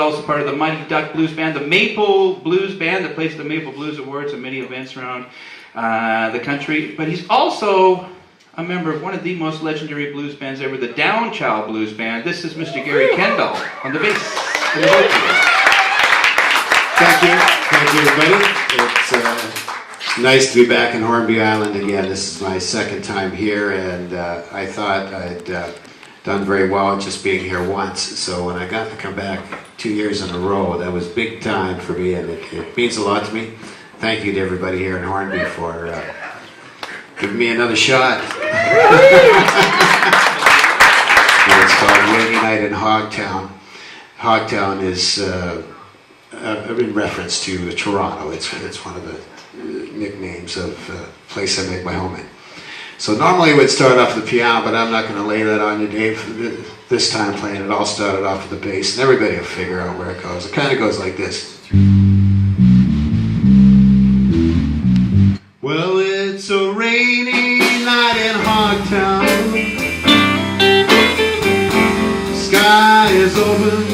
also part of the Mighty Duck Blues Band, the Maple Blues Band that plays the Maple Blues Awards and many events around the country. But he's also a member of one of the most legendary blues bands ever, the Downchild Blues Band. This is Mr. Gary Kendall on the bass. And the vocals. Thank you, everybody. It's nice to be back in Hornby Island again. This is my second time here, and I thought I'd done very well just being here once. So when I got to come back 2 years in a row, that was big time for me, and it means a lot to me. Thank you to everybody here in Hornby for giving me another shot. It's called Rainy Night in Hogtown. Hogtown is in reference to Toronto. It's one of the nicknames of the place I make my home in. So normally we'd start off with the piano, but I'm not going to lay that on you, Dave. This time playing it all started off with the bass, and everybody will figure out where it goes. It kind of goes like this. Well, it's a rainy night in Hogtown. Sky is open,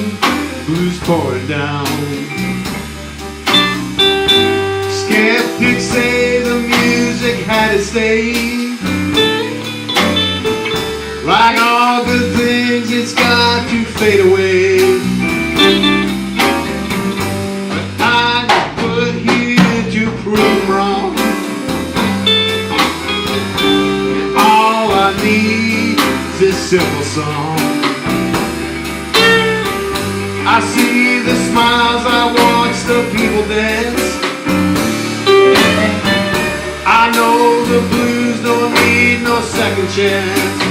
blues pouring down. Skeptics say the music had its day. Like all good things, it's got to fade away. But I'm put here to prove wrong. And all I need is this simple song. I see the smiles, I watch the people dance. I know the blues don't need no second chance.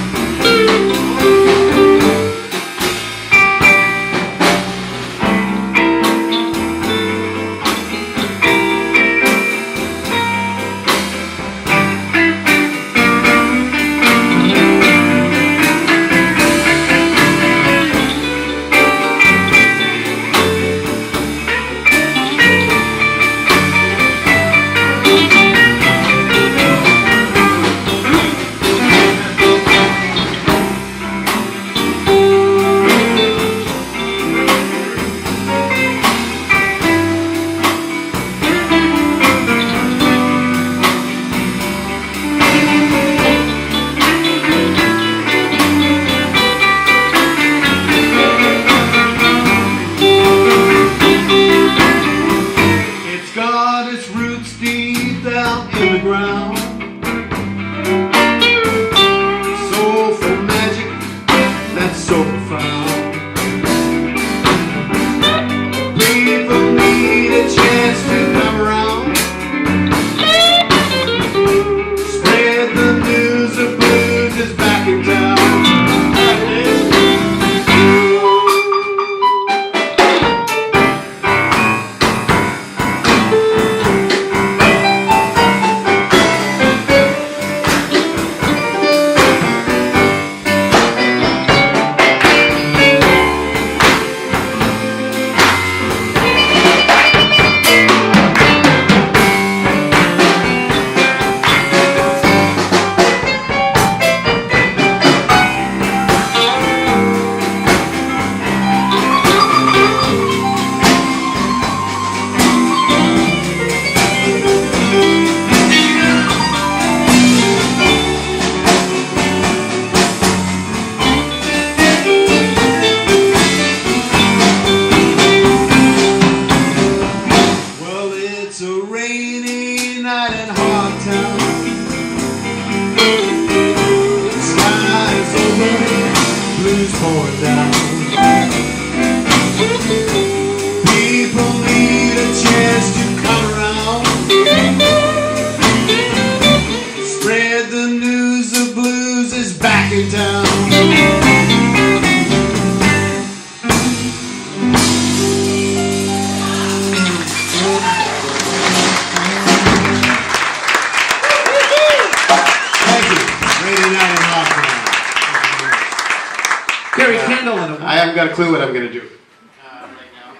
I haven't got a clue what I'm going to do right now.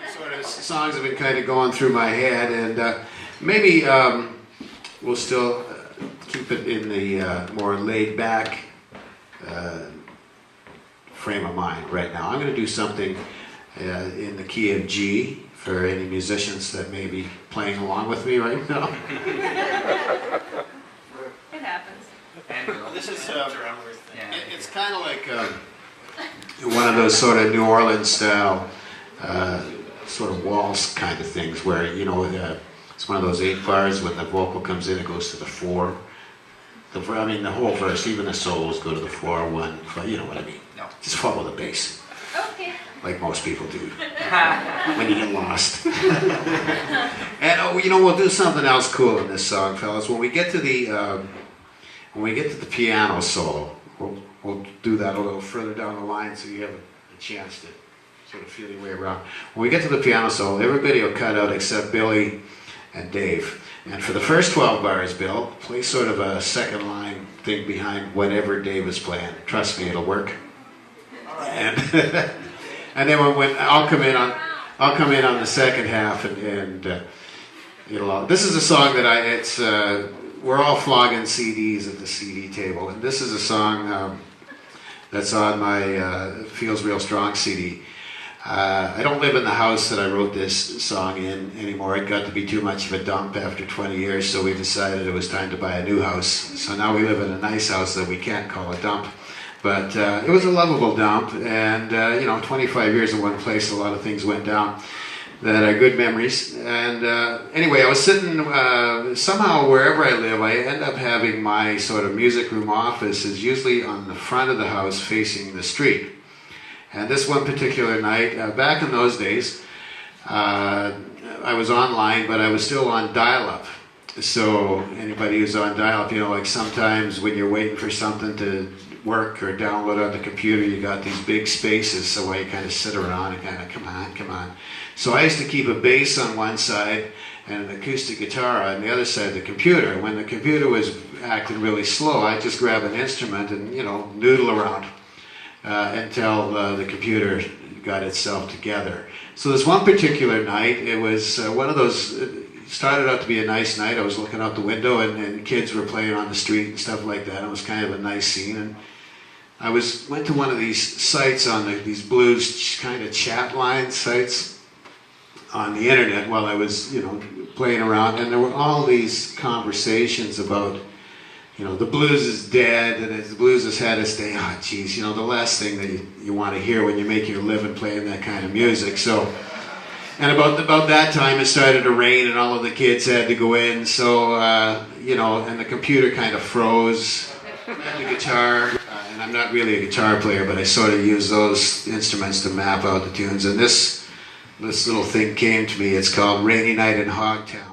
Sort of songs have been kind of going through my head, and maybe we'll still keep it in the more laid-back frame of mind right now. I'm going to do something in the key of G for any musicians that may be playing along with me right now. It happens. This is it's kind of like one of those sort of New Orleans style sort of waltz kind of things where, you know, it's one of those 8 bars. When the vocal comes in, it goes to the 4. I mean, the whole verse, even the solos go to the 4, 1, you know what I mean. No. Just follow the bass, Okay. like most people do when you get lost. And you know, we'll do something else cool in this song, fellas. When we get to the piano solo, we'll do that a little further down the line, so you have a chance to sort of feel your way around. When we get to the piano solo, everybody will cut out except Billy and Dave. And for the first 12 bars, Bill, play sort of a second line thing behind whatever Dave is playing. Trust me, it'll work. And and then when I'll come in on the second half, and it'll all. This is a song that we're all flogging CDs at the CD table, and this is a song that's on my Feels Real Strong CD. I don't live in the house that I wrote this song in anymore. It got to be too much of a dump after 20 years, so we decided it was time to buy a new house. So now we live in a nice house that we can't call a dump. But it was a lovable dump, and you know, 25 years in one place, a lot of things went down that are good memories. And anyway, I was sitting, somehow wherever I live, I end up having my sort of music room office is usually on the front of the house facing the street. And this one particular night, back in those days, I was online, but I was still on dial-up. So anybody who's on dial-up, you know, like sometimes when you're waiting for something to work or download on the computer, you got these big spaces, so where you kind of sit around and kind of, come on. So I used to keep a bass on one side and an acoustic guitar on the other side of the computer. When the computer was acting really slow, I'd just grab an instrument and, you know, noodle around until the computer got itself together. So this one particular night, it was one of those, it started out to be a nice night. I was looking out the window and kids were playing on the street and stuff like that. It was kind of a nice scene. And I went to one of these sites on these blues kind of chat line sites on the internet while I was, you know, playing around. And there were all these conversations about, you know, the blues is dead, and the blues has had its day. Oh, geez, you know, the last thing that you want to hear when you make your living playing that kind of music. So, and about that time, it started to rain, and all of the kids had to go in. So, you know, and the computer kind of froze. The guitar, and I'm not really a guitar player, but I sort of use those instruments to map out the tunes. And this little thing came to me. It's called "Rainy Night in Hogtown."